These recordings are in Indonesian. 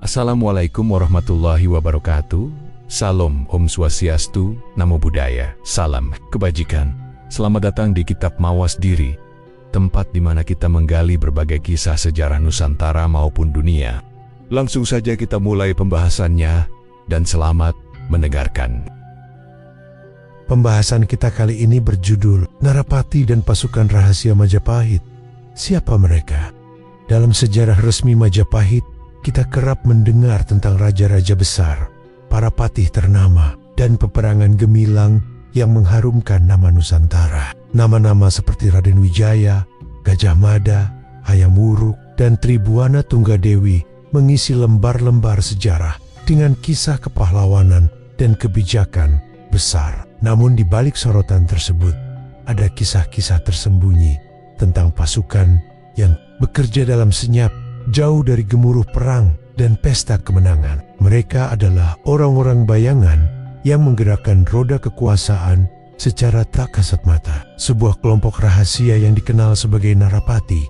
Assalamualaikum warahmatullahi wabarakatuh. Salam, Om Swastiastu, Namo Buddhaya, salam kebajikan. Selamat datang di Kitab Mawas Diri, tempat di mana kita menggali berbagai kisah sejarah Nusantara maupun dunia. Langsung saja kita mulai pembahasannya, dan selamat mendengarkan. Pembahasan kita kali ini berjudul Narapati dan Pasukan Rahasia Majapahit. Siapa mereka? Dalam sejarah resmi Majapahit, kita kerap mendengar tentang raja-raja besar, para patih ternama, dan peperangan gemilang yang mengharumkan nama Nusantara. Nama-nama seperti Raden Wijaya, Gajah Mada, Hayam Wuruk, dan Tribuana Tunggadewi mengisi lembar-lembar sejarah dengan kisah kepahlawanan dan kebijakan besar. Namun di balik sorotan tersebut, ada kisah-kisah tersembunyi tentang pasukan yang bekerja dalam senyap, jauh dari gemuruh perang dan pesta kemenangan. Mereka adalah orang-orang bayangan yang menggerakkan roda kekuasaan secara tak kasat mata. Sebuah kelompok rahasia yang dikenal sebagai Narapati.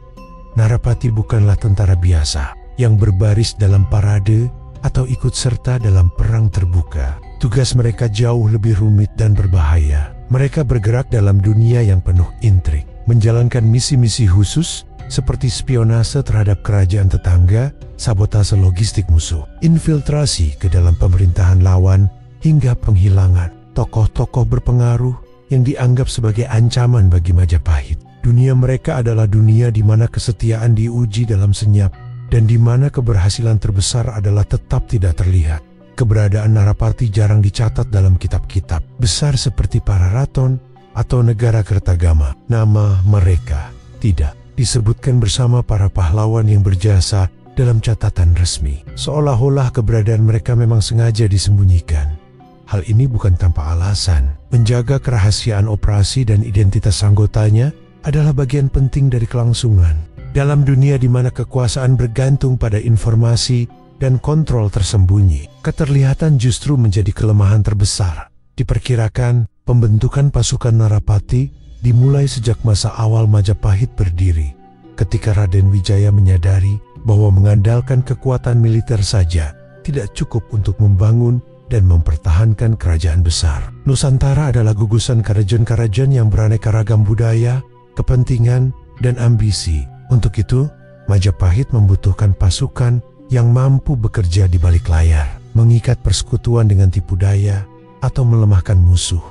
Narapati bukanlah tentara biasa yang berbaris dalam parade atau ikut serta dalam perang terbuka. Tugas mereka jauh lebih rumit dan berbahaya. Mereka bergerak dalam dunia yang penuh intrik, menjalankan misi-misi khusus seperti spionase terhadap kerajaan tetangga, sabotase logistik musuh, infiltrasi ke dalam pemerintahan lawan, hingga penghilangan tokoh-tokoh berpengaruh yang dianggap sebagai ancaman bagi Majapahit. Dunia mereka adalah dunia di mana kesetiaan diuji dalam senyap dan di mana keberhasilan terbesar adalah tetap tidak terlihat. Keberadaan Narapati jarang dicatat dalam kitab-kitab besar seperti Pararaton atau Negara Kertagama. Nama mereka tidak disebutkan bersama para pahlawan yang berjasa dalam catatan resmi. Seolah-olah keberadaan mereka memang sengaja disembunyikan. Hal ini bukan tanpa alasan. Menjaga kerahasiaan operasi dan identitas anggotanya adalah bagian penting dari kelangsungan. Dalam dunia di mana kekuasaan bergantung pada informasi dan kontrol tersembunyi, keterlihatan justru menjadi kelemahan terbesar. Diperkirakan pembentukan pasukan Narapati dimulai sejak masa awal Majapahit berdiri, ketika Raden Wijaya menyadari bahwa mengandalkan kekuatan militer saja tidak cukup untuk membangun dan mempertahankan kerajaan besar. Nusantara adalah gugusan karajan-karajan yang beraneka ragam budaya, kepentingan, dan ambisi. Untuk itu, Majapahit membutuhkan pasukan yang mampu bekerja di balik layar, mengikat persekutuan dengan tipu daya, atau melemahkan musuh.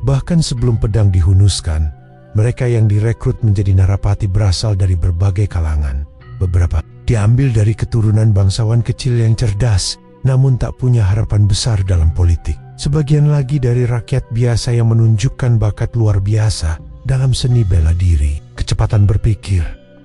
Bahkan sebelum pedang dihunuskan, mereka yang direkrut menjadi Narapati berasal dari berbagai kalangan. Beberapa diambil dari keturunan bangsawan kecil yang cerdas, namun tak punya harapan besar dalam politik. Sebagian lagi dari rakyat biasa yang menunjukkan bakat luar biasa dalam seni bela diri, kecepatan berpikir,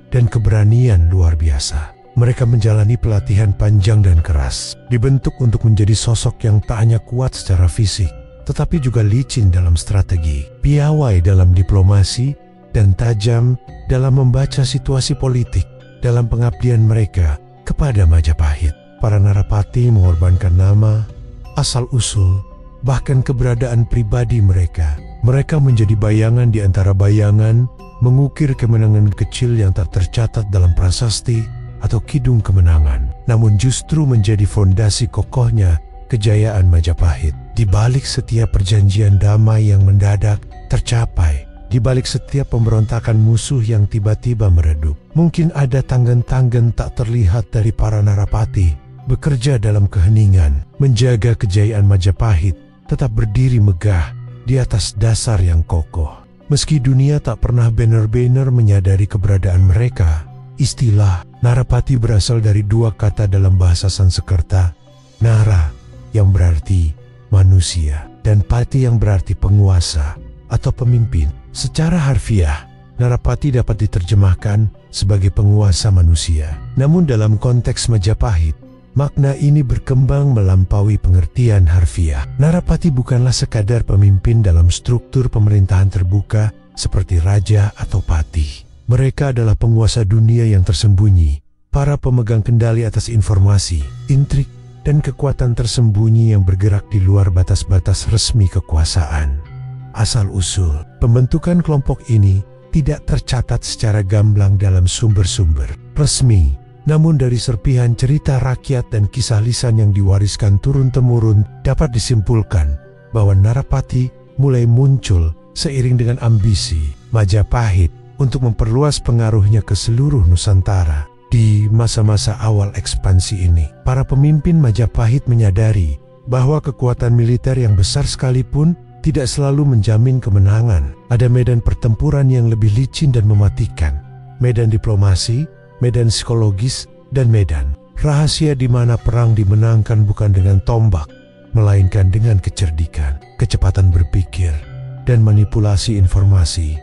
dan keberanian luar biasa. Mereka menjalani pelatihan panjang dan keras, dibentuk untuk menjadi sosok yang tak hanya kuat secara fisik, tetapi juga licin dalam strategi, piawai dalam diplomasi, dan tajam dalam membaca situasi politik. Dalam pengabdian mereka kepada Majapahit, para Narapati mengorbankan nama, asal-usul, bahkan keberadaan pribadi mereka. Mereka menjadi bayangan di antara bayangan, mengukir kemenangan kecil yang tak tercatat dalam prasasti atau kidung kemenangan, namun justru menjadi fondasi kokohnya kejayaan Majapahit. Di balik setiap perjanjian damai yang mendadak tercapai, di balik setiap pemberontakan musuh yang tiba-tiba meredup, mungkin ada tanggan-tanggan tak terlihat dari para Narapati bekerja dalam keheningan, menjaga kejayaan Majapahit tetap berdiri megah di atas dasar yang kokoh. Meski dunia tak pernah benar-benar menyadari keberadaan mereka, istilah Narapati berasal dari dua kata dalam bahasa Sanskerta, Nara yang berarti manusia, dan Pati yang berarti penguasa atau pemimpin. Secara harfiah, Narapati dapat diterjemahkan sebagai penguasa manusia. Namun dalam konteks Majapahit, makna ini berkembang melampaui pengertian harfiah. Narapati bukanlah sekadar pemimpin dalam struktur pemerintahan terbuka seperti raja atau patih. Mereka adalah penguasa dunia yang tersembunyi, para pemegang kendali atas informasi, intrik, dan kekuatan tersembunyi yang bergerak di luar batas-batas resmi kekuasaan. Asal-usul pembentukan kelompok ini tidak tercatat secara gamblang dalam sumber-sumber resmi, Namun dari serpihan cerita rakyat dan kisah lisan yang diwariskan turun-temurun dapat disimpulkan bahwa Narapati mulai muncul seiring dengan ambisi Majapahit untuk memperluas pengaruhnya ke seluruh Nusantara. Di masa-masa awal ekspansi ini, para pemimpin Majapahit menyadari bahwa kekuatan militer yang besar sekalipun tidak selalu menjamin kemenangan. Ada medan pertempuran yang lebih licin dan mematikan, medan diplomasi, medan psikologis, dan medan rahasia di mana perang dimenangkan bukan dengan tombak, melainkan dengan kecerdikan, kecepatan berpikir, dan manipulasi informasi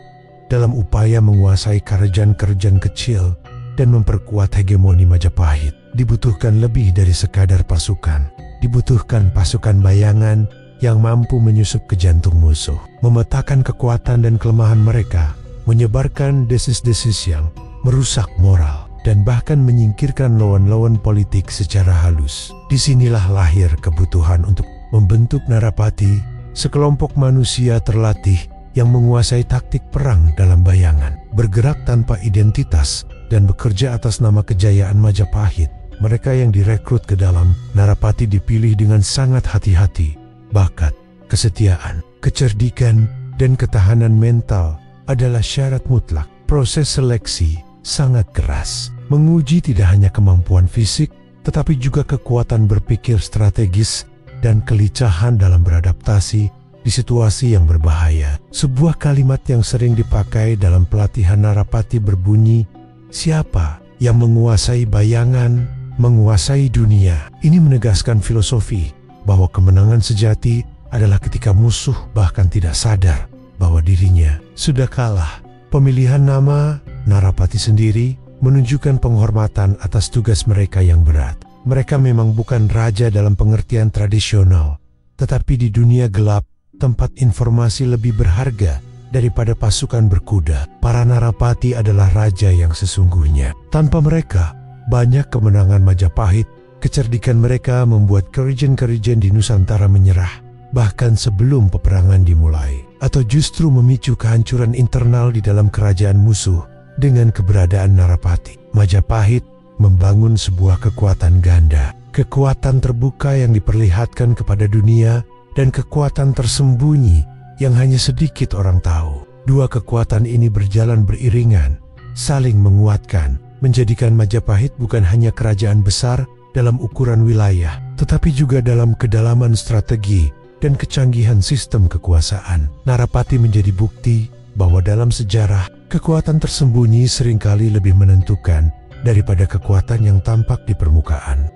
dalam upaya menguasai kerajaan-kerajaan kecil dan memperkuat hegemoni Majapahit. Dibutuhkan lebih dari sekadar pasukan. Dibutuhkan pasukan bayangan yang mampu menyusup ke jantung musuh, memetakan kekuatan dan kelemahan mereka, menyebarkan desis-desis yang merusak moral, dan bahkan menyingkirkan lawan-lawan politik secara halus. Disinilah lahir kebutuhan untuk membentuk Narapati, sekelompok manusia terlatih yang menguasai taktik perang dalam bayangan, bergerak tanpa identitas, dan bekerja atas nama kejayaan Majapahit. Mereka yang direkrut ke dalam Narapati dipilih dengan sangat hati-hati. Bakat, kesetiaan, kecerdikan, dan ketahanan mental adalah syarat mutlak. Proses seleksi sangat keras, menguji tidak hanya kemampuan fisik, tetapi juga kekuatan berpikir strategis dan kelicahan dalam beradaptasi di situasi yang berbahaya. Sebuah kalimat yang sering dipakai dalam pelatihan Narapati berbunyi, "Siapa yang menguasai bayangan, menguasai dunia." Ini menegaskan filosofi bahwa kemenangan sejati adalah ketika musuh bahkan tidak sadar bahwa dirinya sudah kalah. Pemilihan nama Narapati sendiri menunjukkan penghormatan atas tugas mereka yang berat. Mereka memang bukan raja dalam pengertian tradisional, tetapi di dunia gelap, tempat informasi lebih berharga daripada pasukan berkuda. Para Narapati adalah raja yang sesungguhnya. Tanpa mereka, banyak kemenangan Majapahit. Kecerdikan mereka membuat kerajaan-kerajaan di Nusantara menyerah, bahkan sebelum peperangan dimulai, atau justru memicu kehancuran internal di dalam kerajaan musuh. Dengan keberadaan Narapati, Majapahit membangun sebuah kekuatan ganda, kekuatan terbuka yang diperlihatkan kepada dunia, dan kekuatan tersembunyi yang hanya sedikit orang tahu. Dua kekuatan ini berjalan beriringan, saling menguatkan, menjadikan Majapahit bukan hanya kerajaan besar dalam ukuran wilayah, tetapi juga dalam kedalaman strategi dan kecanggihan sistem kekuasaan. Narapati menjadi bukti bahwa dalam sejarah, kekuatan tersembunyi seringkali lebih menentukan daripada kekuatan yang tampak di permukaan.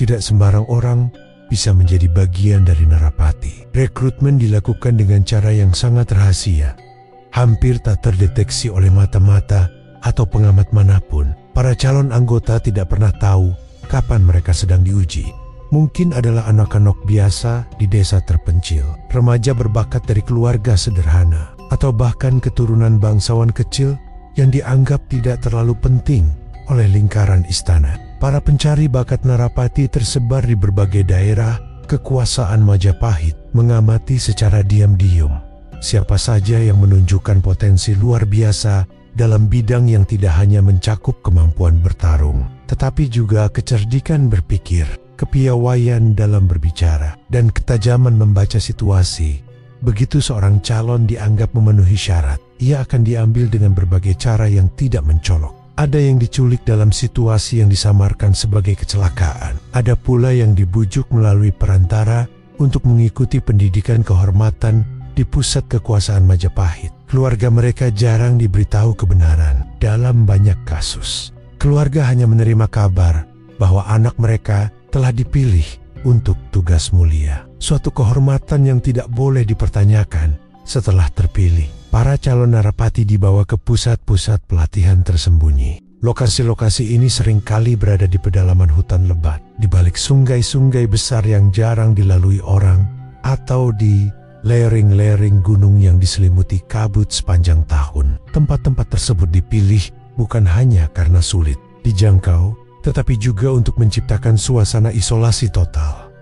Tidak sembarang orang bisa menjadi bagian dari Narapati. Rekrutmen dilakukan dengan cara yang sangat rahasia, hampir tak terdeteksi oleh mata-mata atau pengamat manapun. Para calon anggota tidak pernah tahu kapan mereka sedang diuji. Mungkin adalah anak-anak biasa di desa terpencil, remaja berbakat dari keluarga sederhana, atau bahkan keturunan bangsawan kecil yang dianggap tidak terlalu penting oleh lingkaran istana. Para pencari bakat Narapati tersebar di berbagai daerah kekuasaan Majapahit, mengamati secara diam-diam siapa saja yang menunjukkan potensi luar biasa dalam bidang yang tidak hanya mencakup kemampuan bertarung, tetapi juga kecerdikan berpikir, kepiawaian dalam berbicara, dan ketajaman membaca situasi. Begitu seorang calon dianggap memenuhi syarat, ia akan diambil dengan berbagai cara yang tidak mencolok. Ada yang diculik dalam situasi yang disamarkan sebagai kecelakaan. Ada pula yang dibujuk melalui perantara untuk mengikuti pendidikan kehormatan di pusat kekuasaan Majapahit. Keluarga mereka jarang diberitahu kebenaran. Dalam banyak kasus, keluarga hanya menerima kabar bahwa anak mereka telah dipilih untuk tugas mulia. Suatu kehormatan yang tidak boleh dipertanyakan setelah terpilih. Para calon Narapati dibawa ke pusat-pusat pelatihan tersembunyi. Lokasi-lokasi ini seringkali berada di pedalaman hutan lebat, di balik sungai-sungai besar yang jarang dilalui orang, atau di lereng-lereng gunung yang diselimuti kabut sepanjang tahun. Tempat-tempat tersebut dipilih bukan hanya karena sulit dijangkau, tetapi juga untuk menciptakan suasana isolasi total.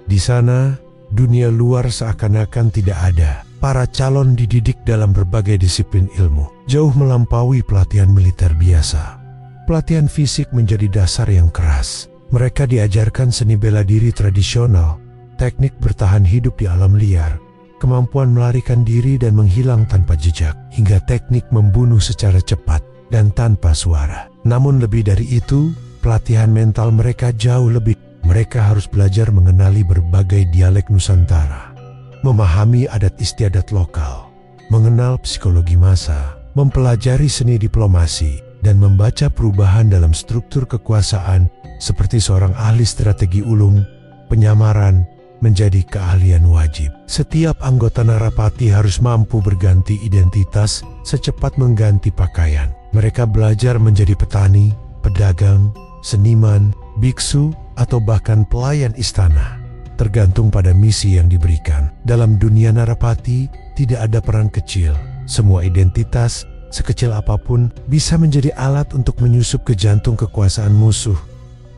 Di sana, dunia luar seakan-akan tidak ada. Para calon dididik dalam berbagai disiplin ilmu, jauh melampaui pelatihan militer biasa. Pelatihan fisik menjadi dasar yang keras. Mereka diajarkan seni bela diri tradisional, teknik bertahan hidup di alam liar, kemampuan melarikan diri dan menghilang tanpa jejak, hingga teknik membunuh secara cepat dan tanpa suara. Namun lebih dari itu, pelatihan mental mereka jauh lebih. Mereka harus belajar mengenali berbagai dialek Nusantara, memahami adat istiadat lokal, mengenal psikologi massa, mempelajari seni diplomasi, dan membaca perubahan dalam struktur kekuasaan seperti seorang ahli strategi ulung, penyamaran menjadi keahlian wajib. Setiap anggota Narapati harus mampu berganti identitas secepat mengganti pakaian. Mereka belajar menjadi petani, pedagang, seniman, biksu, atau bahkan pelayan istana. Tergantung pada misi yang diberikan. Dalam dunia Narapati, tidak ada peran kecil. Semua identitas, sekecil apapun, bisa menjadi alat untuk menyusup ke jantung kekuasaan musuh.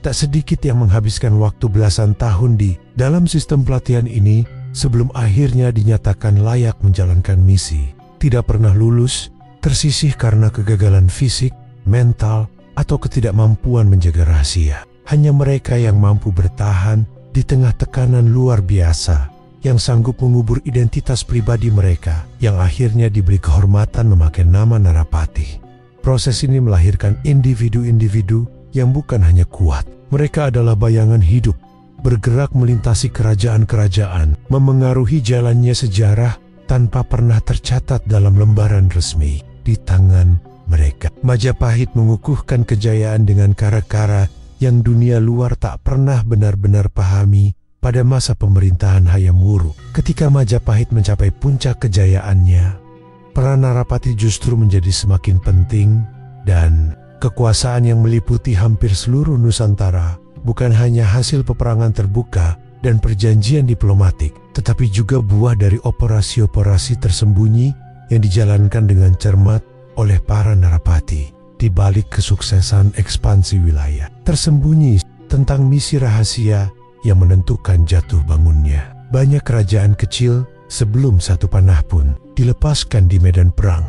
Tak sedikit yang menghabiskan waktu belasan tahun di dalam sistem pelatihan ini sebelum akhirnya dinyatakan layak menjalankan misi. Tidak pernah lulus, tersisih karena kegagalan fisik, mental, atau ketidakmampuan menjaga rahasia. Hanya mereka yang mampu bertahan di tengah tekanan luar biasa, yang sanggup mengubur identitas pribadi mereka, yang akhirnya diberi kehormatan memakai nama Narapati. Proses ini melahirkan individu-individu yang bukan hanya kuat. Mereka adalah bayangan hidup, bergerak melintasi kerajaan-kerajaan, memengaruhi jalannya sejarah tanpa pernah tercatat dalam lembaran resmi. Di tangan mereka, Majapahit mengukuhkan kejayaan dengan cara-cara yang dunia luar tak pernah benar-benar pahami pada masa pemerintahan Hayam Wuruk. Ketika Majapahit mencapai puncak kejayaannya, peran Narapati justru menjadi semakin penting, dan kekuasaan yang meliputi hampir seluruh Nusantara bukan hanya hasil peperangan terbuka dan perjanjian diplomatik, tetapi juga buah dari operasi-operasi tersembunyi yang dijalankan dengan cermat oleh para Narapati. Di balik kesuksesan ekspansi wilayah, tersembunyi tentang misi rahasia yang menentukan jatuh bangunnya. Banyak kerajaan kecil sebelum satu panah pun dilepaskan di medan perang.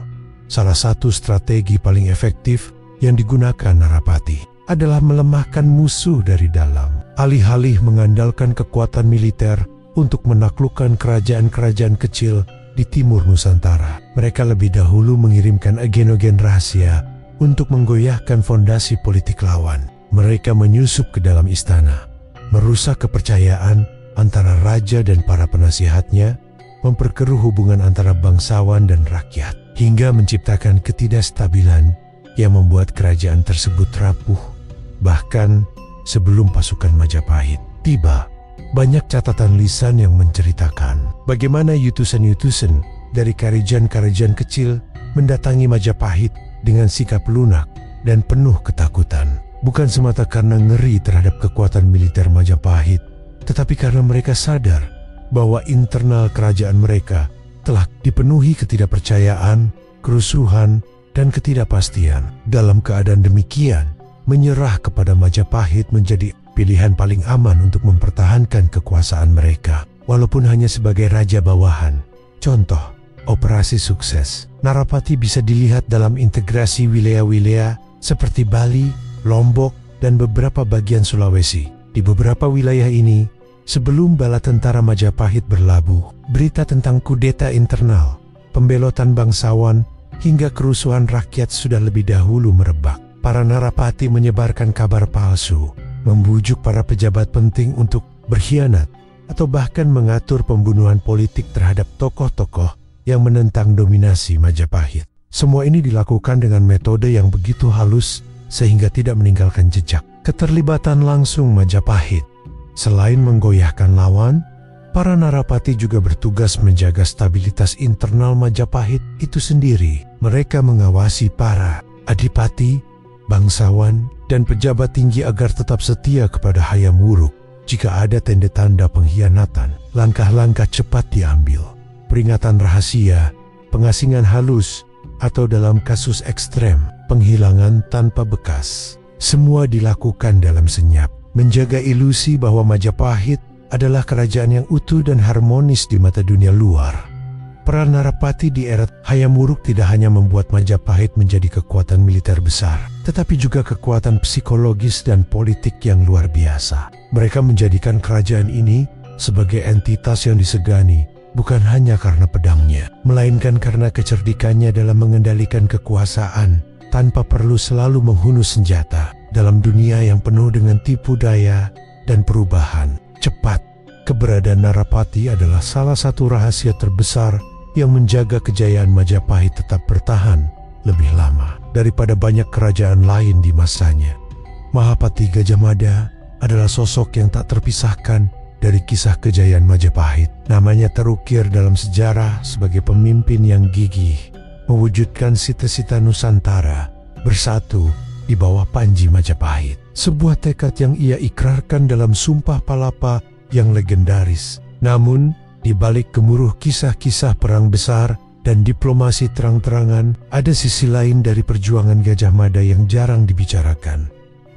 Salah satu strategi paling efektif yang digunakan Narapati adalah melemahkan musuh dari dalam. Alih-alih mengandalkan kekuatan militer untuk menaklukkan kerajaan-kerajaan kecil di timur Nusantara, mereka lebih dahulu mengirimkan agen-agen rahasia untuk menggoyahkan fondasi politik lawan. Mereka menyusup ke dalam istana, merusak kepercayaan antara raja dan para penasihatnya, memperkeruh hubungan antara bangsawan dan rakyat, hingga menciptakan ketidakstabilan yang membuat kerajaan tersebut rapuh. Bahkan sebelum pasukan Majapahit tiba, banyak catatan lisan yang menceritakan bagaimana utusan-utusan dari kerajaan-kerajaan kecil mendatangi Majapahit dengan sikap lunak dan penuh ketakutan. Bukan semata karena ngeri terhadap kekuatan militer Majapahit, tetapi karena mereka sadar bahwa internal kerajaan mereka telah dipenuhi ketidakpercayaan, kerusuhan, dan ketidakpastian. Dalam keadaan demikian, menyerah kepada Majapahit menjadi pilihan paling aman untuk mempertahankan kekuasaan mereka, walaupun hanya sebagai raja bawahan. Contoh operasi sukses Narapati bisa dilihat dalam integrasi wilayah-wilayah seperti Bali, Lombok, dan beberapa bagian Sulawesi. Di beberapa wilayah ini, sebelum bala tentara Majapahit berlabuh, berita tentang kudeta internal, pembelotan bangsawan, hingga kerusuhan rakyat sudah lebih dahulu merebak. Para Narapati menyebarkan kabar palsu, membujuk para pejabat penting untuk berkhianat, atau bahkan mengatur pembunuhan politik terhadap tokoh-tokoh yang menentang dominasi Majapahit. Semua ini dilakukan dengan metode yang begitu halus sehingga tidak meninggalkan jejak. Keterlibatan langsung Majapahit, selain menggoyahkan lawan, para Narapati juga bertugas menjaga stabilitas internal Majapahit itu sendiri. Mereka mengawasi para adipati, bangsawan, dan pejabat tinggi agar tetap setia kepada Hayam Wuruk. Jika ada tanda-tanda pengkhianatan, langkah-langkah cepat diambil. Peringatan rahasia, pengasingan halus, atau dalam kasus ekstrem, penghilangan tanpa bekas. Semua dilakukan dalam senyap, menjaga ilusi bahwa Majapahit adalah kerajaan yang utuh dan harmonis di mata dunia luar. Peran Narapati di era Hayam Wuruk tidak hanya membuat Majapahit menjadi kekuatan militer besar, tetapi juga kekuatan psikologis dan politik yang luar biasa. Mereka menjadikan kerajaan ini sebagai entitas yang disegani, bukan hanya karena pedangnya, melainkan karena kecerdikannya dalam mengendalikan kekuasaan tanpa perlu selalu menghunus senjata. Dalam dunia yang penuh dengan tipu daya dan perubahan cepat, keberadaan Narapati adalah salah satu rahasia terbesar yang menjaga kejayaan Majapahit tetap bertahan lebih lama daripada banyak kerajaan lain di masanya. Mahapati Gajah Mada adalah sosok yang tak terpisahkan dari kisah kejayaan Majapahit. Namanya terukir dalam sejarah sebagai pemimpin yang gigih, mewujudkan cita-cita Nusantara bersatu di bawah Panji Majapahit. Sebuah tekad yang ia ikrarkan dalam Sumpah Palapa yang legendaris. Namun, di balik gemuruh kisah-kisah perang besar dan diplomasi terang-terangan, ada sisi lain dari perjuangan Gajah Mada yang jarang dibicarakan.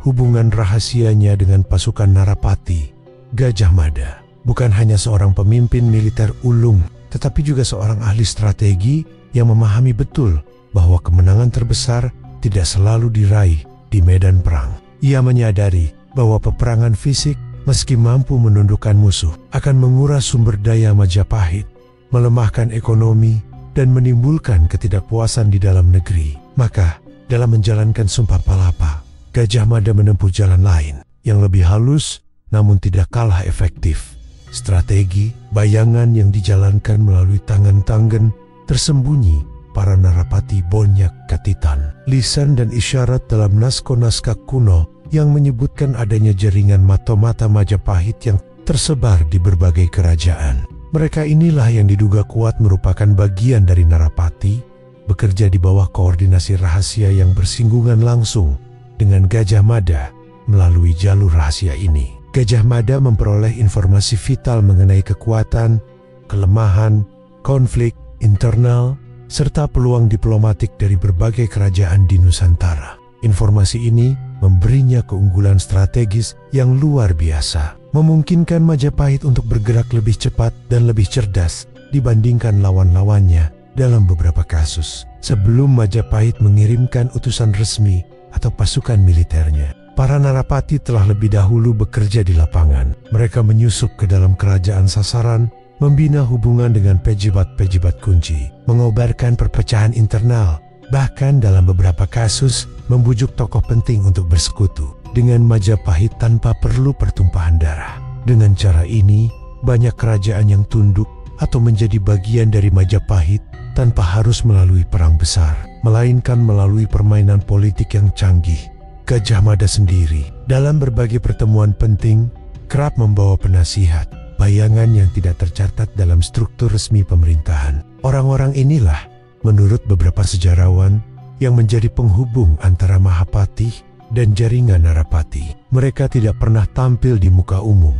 Hubungan rahasianya dengan pasukan Narapati. Gajah Mada bukan hanya seorang pemimpin militer ulung, tetapi juga seorang ahli strategi yang memahami betul bahwa kemenangan terbesar tidak selalu diraih di medan perang. Ia menyadari bahwa peperangan fisik, meski mampu menundukkan musuh, akan menguras sumber daya Majapahit, melemahkan ekonomi, dan menimbulkan ketidakpuasan di dalam negeri. Maka, dalam menjalankan Sumpah Palapa, Gajah Mada menempuh jalan lain yang lebih halus namun tidak kalah efektif. Strategi, bayangan yang dijalankan melalui tangan-tangan tersembunyi para Narapati Bonyak Katitan. Lisan dan isyarat dalam naskah-naskah kuno yang menyebutkan adanya jaringan mata-mata Majapahit yang tersebar di berbagai kerajaan. Mereka inilah yang diduga kuat merupakan bagian dari Narapati, bekerja di bawah koordinasi rahasia yang bersinggungan langsung dengan Gajah Mada melalui jalur rahasia ini. Gajah Mada memperoleh informasi vital mengenai kekuatan, kelemahan, konflik internal, serta peluang diplomatik dari berbagai kerajaan di Nusantara. Informasi ini memberinya keunggulan strategis yang luar biasa, memungkinkan Majapahit untuk bergerak lebih cepat dan lebih cerdas dibandingkan lawan-lawannya dalam beberapa kasus. Sebelum Majapahit mengirimkan utusan resmi atau pasukan militernya, para Narapati telah lebih dahulu bekerja di lapangan. Mereka menyusup ke dalam kerajaan sasaran, membina hubungan dengan pejabat-pejabat kunci, mengobarkan perpecahan internal, bahkan dalam beberapa kasus membujuk tokoh penting untuk bersekutu dengan Majapahit tanpa perlu pertumpahan darah. Dengan cara ini, banyak kerajaan yang tunduk atau menjadi bagian dari Majapahit tanpa harus melalui perang besar, melainkan melalui permainan politik yang canggih. Gajah Mada sendiri dalam berbagai pertemuan penting kerap membawa penasihat, bayangan yang tidak tercatat dalam struktur resmi pemerintahan. Orang-orang inilah, menurut beberapa sejarawan, yang menjadi penghubung antara Mahapati dan jaringan Narapati. Mereka tidak pernah tampil di muka umum,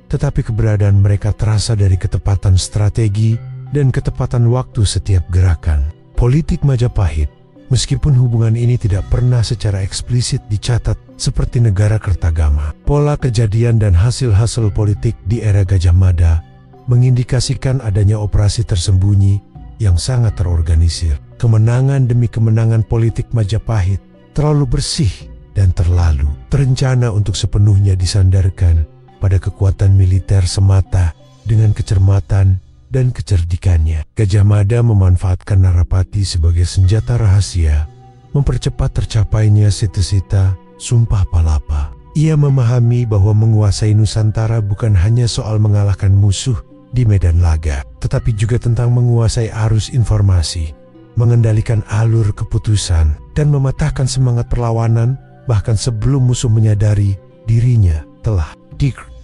tetapi keberadaan mereka terasa dari ketepatan strategi dan ketepatan waktu setiap gerakan. Politik Majapahit, meskipun hubungan ini tidak pernah secara eksplisit dicatat seperti negara Kertagama, pola kejadian dan hasil-hasil politik di era Gajah Mada mengindikasikan adanya operasi tersembunyi yang sangat terorganisir. Kemenangan demi kemenangan politik Majapahit terlalu bersih dan terlalu terencana untuk sepenuhnya disandarkan pada kekuatan militer semata dengan kecermatan dan kecerdikannya. Gajah Mada memanfaatkan Narapati sebagai senjata rahasia, mempercepat tercapainya cita-cita Sumpah Palapa. Ia memahami bahwa menguasai Nusantara bukan hanya soal mengalahkan musuh di medan laga, tetapi juga tentang menguasai arus informasi, mengendalikan alur keputusan, dan mematahkan semangat perlawanan bahkan sebelum musuh menyadari dirinya telah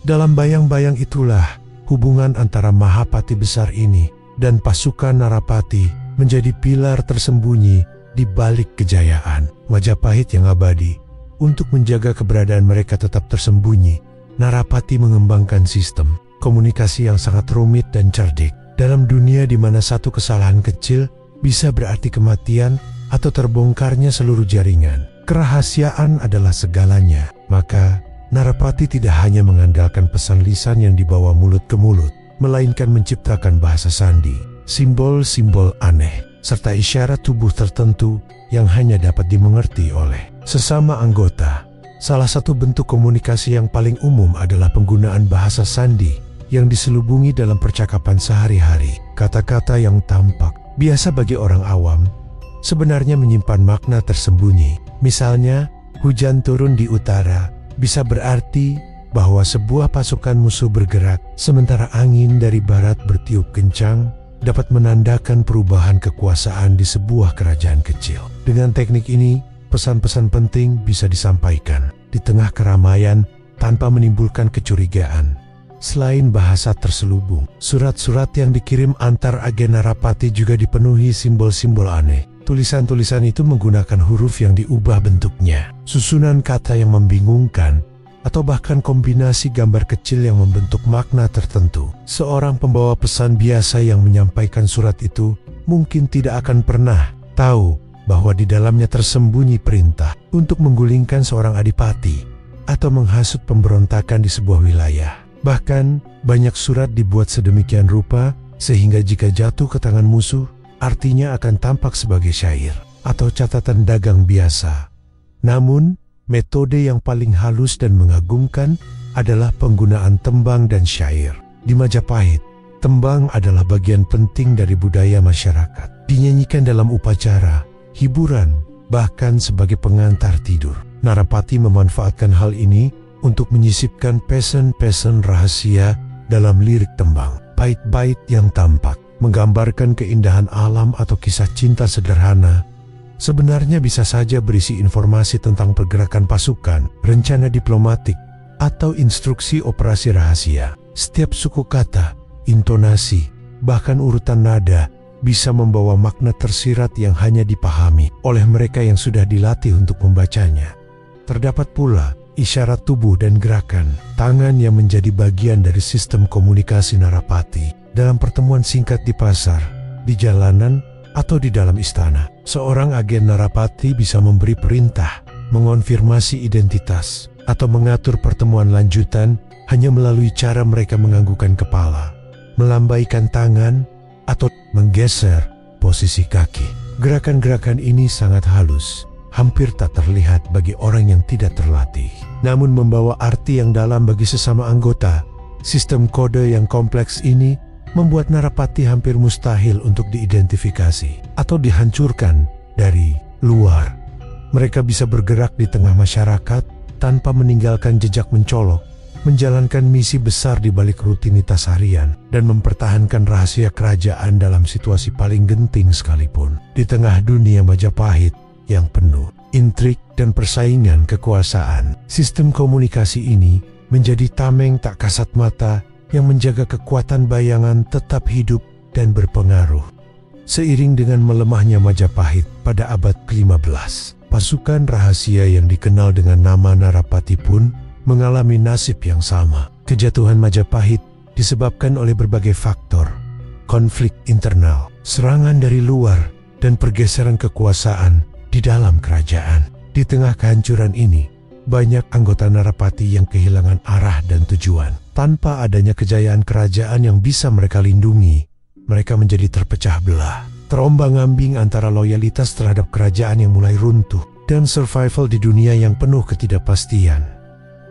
dalam bayang-bayang itulah hubungan antara Mahapati besar ini dan pasukan Narapati menjadi pilar tersembunyi di balik kejayaan Majapahit yang abadi. Untuk menjaga keberadaan mereka tetap tersembunyi, Narapati mengembangkan sistem komunikasi yang sangat rumit dan cerdik. Dalam dunia di mana satu kesalahan kecil bisa berarti kematian atau terbongkarnya seluruh jaringan, kerahasiaan adalah segalanya. Maka Narapati tidak hanya mengandalkan pesan lisan yang dibawa mulut ke mulut, melainkan menciptakan bahasa sandi simbol-simbol aneh, serta isyarat tubuh tertentu yang hanya dapat dimengerti oleh sesama anggota. Salah satu bentuk komunikasi yang paling umum adalah penggunaan bahasa sandi yang diselubungi dalam percakapan sehari-hari. Kata-kata yang tampak biasa bagi orang awam sebenarnya menyimpan makna tersembunyi. Misalnya, hujan turun di utara bisa berarti bahwa sebuah pasukan musuh bergerak, sementara angin dari barat bertiup kencang dapat menandakan perubahan kekuasaan di sebuah kerajaan kecil. Dengan teknik ini, pesan-pesan penting bisa disampaikan di tengah keramaian tanpa menimbulkan kecurigaan. Selain bahasa terselubung, surat-surat yang dikirim antar agen Narapati juga dipenuhi simbol-simbol aneh. Tulisan-tulisan itu menggunakan huruf yang diubah bentuknya, susunan kata yang membingungkan, atau bahkan kombinasi gambar kecil yang membentuk makna tertentu. Seorang pembawa pesan biasa yang menyampaikan surat itu mungkin tidak akan pernah tahu bahwa di dalamnya tersembunyi perintah untuk menggulingkan seorang adipati atau menghasut pemberontakan di sebuah wilayah. Bahkan, banyak surat dibuat sedemikian rupa sehingga jika jatuh ke tangan musuh, artinya akan tampak sebagai syair atau catatan dagang biasa. Namun, metode yang paling halus dan mengagumkan adalah penggunaan tembang dan syair. Di Majapahit, tembang adalah bagian penting dari budaya masyarakat. Dinyanyikan dalam upacara, hiburan, bahkan sebagai pengantar tidur. Narapati memanfaatkan hal ini untuk menyisipkan pesan-pesan rahasia dalam lirik tembang. Bait-bait yang tampak menggambarkan keindahan alam atau kisah cinta sederhana sebenarnya bisa saja berisi informasi tentang pergerakan pasukan, rencana diplomatik, atau instruksi operasi rahasia. Setiap suku kata, intonasi, bahkan urutan nada bisa membawa makna tersirat yang hanya dipahami oleh mereka yang sudah dilatih untuk membacanya. Terdapat pula isyarat tubuh dan gerakan tangan yang menjadi bagian dari sistem komunikasi Narapati. Dalam pertemuan singkat di pasar, di jalanan, atau di dalam istana, seorang agen Narapati bisa memberi perintah, mengonfirmasi identitas, atau mengatur pertemuan lanjutan hanya melalui cara mereka menganggukkan kepala, melambaikan tangan, atau menggeser posisi kaki. Gerakan-gerakan ini sangat halus, hampir tak terlihat bagi orang yang tidak terlatih, namun membawa arti yang dalam bagi sesama anggota. Sistem kode yang kompleks ini membuat Narapati hampir mustahil untuk diidentifikasi atau dihancurkan dari luar. Mereka bisa bergerak di tengah masyarakat tanpa meninggalkan jejak mencolok, menjalankan misi besar di balik rutinitas harian, dan mempertahankan rahasia kerajaan dalam situasi paling genting sekalipun. Di tengah dunia Majapahit yang penuh intrik dan persaingan kekuasaan, sistem komunikasi ini menjadi tameng tak kasat mata yang menjaga kekuatan bayangan tetap hidup dan berpengaruh. Seiring dengan melemahnya Majapahit pada abad ke-15, pasukan rahasia yang dikenal dengan nama Narapati pun mengalami nasib yang sama. Kejatuhan Majapahit disebabkan oleh berbagai faktor, konflik internal, serangan dari luar, dan pergeseran kekuasaan di dalam kerajaan. Di tengah kehancuran ini, banyak anggota Narapati yang kehilangan arah dan tujuan. Tanpa adanya kejayaan kerajaan yang bisa mereka lindungi, mereka menjadi terpecah belah, terombang-ambing antara loyalitas terhadap kerajaan yang mulai runtuh dan survival di dunia yang penuh ketidakpastian.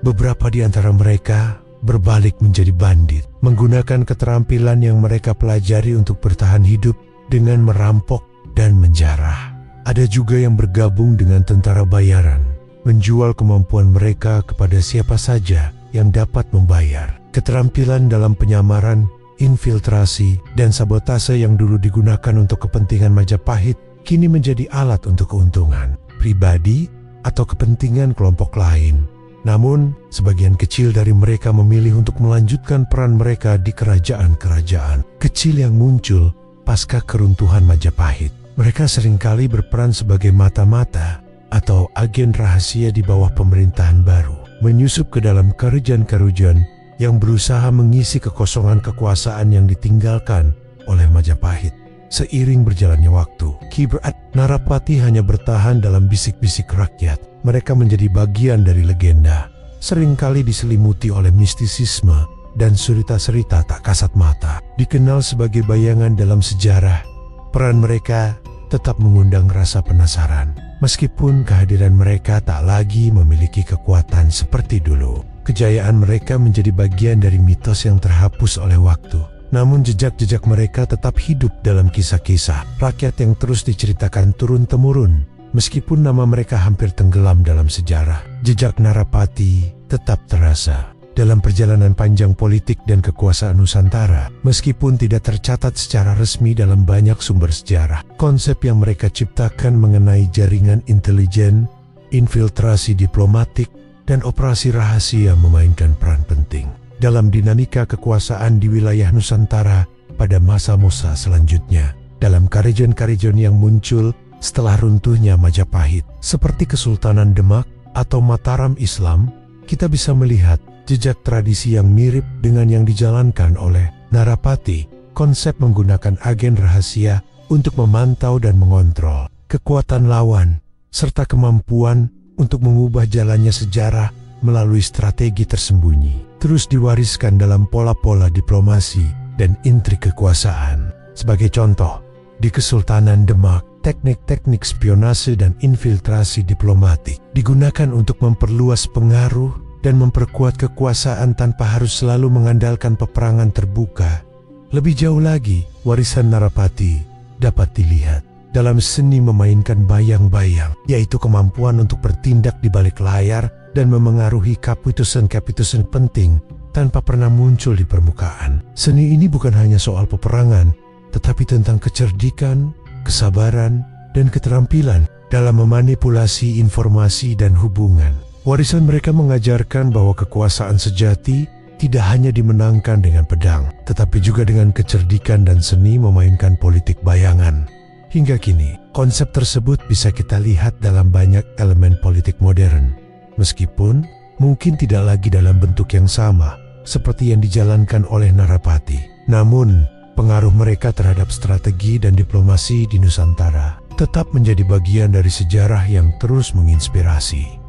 Beberapa di antara mereka berbalik menjadi bandit, menggunakan keterampilan yang mereka pelajari untuk bertahan hidup dengan merampok dan menjarah. Ada juga yang bergabung dengan tentara bayaran, menjual kemampuan mereka kepada siapa saja yang dapat membayar. Keterampilan dalam penyamaran, infiltrasi, dan sabotase yang dulu digunakan untuk kepentingan Majapahit kini menjadi alat untuk keuntungan pribadi atau kepentingan kelompok lain. Namun, sebagian kecil dari mereka memilih untuk melanjutkan peran mereka di kerajaan-kerajaan kecil yang muncul pasca keruntuhan Majapahit. Mereka seringkali berperan sebagai mata-mata atau agen rahasia di bawah pemerintahan baru, menyusup ke dalam kerajaan-kerajaan yang berusaha mengisi kekosongan kekuasaan yang ditinggalkan oleh Majapahit. Seiring berjalannya waktu, Kibrat Narapati hanya bertahan dalam bisik-bisik rakyat. Mereka menjadi bagian dari legenda, seringkali diselimuti oleh mistisisme dan cerita-cerita tak kasat mata. Dikenal sebagai bayangan dalam sejarah, peran mereka tetap mengundang rasa penasaran. Meskipun kehadiran mereka tak lagi memiliki kekuatan seperti dulu, kejayaan mereka menjadi bagian dari mitos yang terhapus oleh waktu. Namun jejak-jejak mereka tetap hidup dalam kisah-kisah rakyat yang terus diceritakan turun-temurun. Meskipun nama mereka hampir tenggelam dalam sejarah, jejak Narapati tetap terasa dalam perjalanan panjang politik dan kekuasaan Nusantara. Meskipun tidak tercatat secara resmi dalam banyak sumber sejarah, konsep yang mereka ciptakan mengenai jaringan intelijen, infiltrasi diplomatik, dan operasi rahasia memainkan peran penting dalam dinamika kekuasaan di wilayah Nusantara pada masa-masa selanjutnya. Dalam karajan-karajan yang muncul setelah runtuhnya Majapahit, seperti Kesultanan Demak atau Mataram Islam, kita bisa melihat jejak tradisi yang mirip dengan yang dijalankan oleh Narapati. Konsep menggunakan agen rahasia untuk memantau dan mengontrol kekuatan lawan, serta kemampuan untuk mengubah jalannya sejarah melalui strategi tersembunyi, terus diwariskan dalam pola-pola diplomasi dan intrik kekuasaan. Sebagai contoh, di Kesultanan Demak, teknik-teknik spionase dan infiltrasi diplomatik digunakan untuk memperluas pengaruh dan memperkuat kekuasaan tanpa harus selalu mengandalkan peperangan terbuka. Lebih jauh lagi, warisan Narapati dapat dilihat dalam seni memainkan bayang-bayang, yaitu kemampuan untuk bertindak di balik layar dan memengaruhi keputusan-keputusan penting tanpa pernah muncul di permukaan. Seni ini bukan hanya soal peperangan, tetapi tentang kecerdikan, kesabaran, dan keterampilan dalam memanipulasi informasi dan hubungan. Warisan mereka mengajarkan bahwa kekuasaan sejati tidak hanya dimenangkan dengan pedang, tetapi juga dengan kecerdikan dan seni memainkan politik bayangan. Hingga kini, konsep tersebut bisa kita lihat dalam banyak elemen politik modern. Meskipun mungkin tidak lagi dalam bentuk yang sama seperti yang dijalankan oleh Narapati, namun pengaruh mereka terhadap strategi dan diplomasi di Nusantara tetap menjadi bagian dari sejarah yang terus menginspirasi.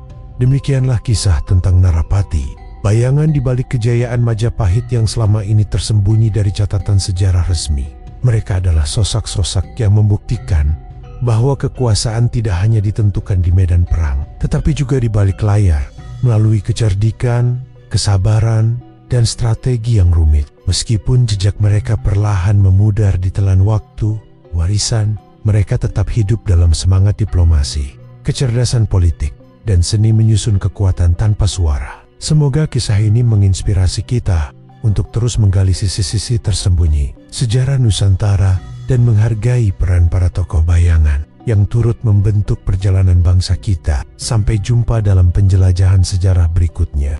Demikianlah kisah tentang Narapati, bayangan di balik kejayaan Majapahit yang selama ini tersembunyi dari catatan sejarah resmi. Mereka adalah sosok-sosok yang membuktikan bahwa kekuasaan tidak hanya ditentukan di medan perang, tetapi juga di balik layar, melalui kecerdikan, kesabaran, dan strategi yang rumit. Meskipun jejak mereka perlahan memudar di telan waktu, warisan mereka tetap hidup dalam semangat diplomasi, kecerdasan politik, dan seni menyusun kekuatan tanpa suara. Semoga kisah ini menginspirasi kita untuk terus menggali sisi-sisi tersembunyi sejarah Nusantara dan menghargai peran para tokoh bayangan yang turut membentuk perjalanan bangsa kita. Sampai jumpa dalam penjelajahan sejarah berikutnya.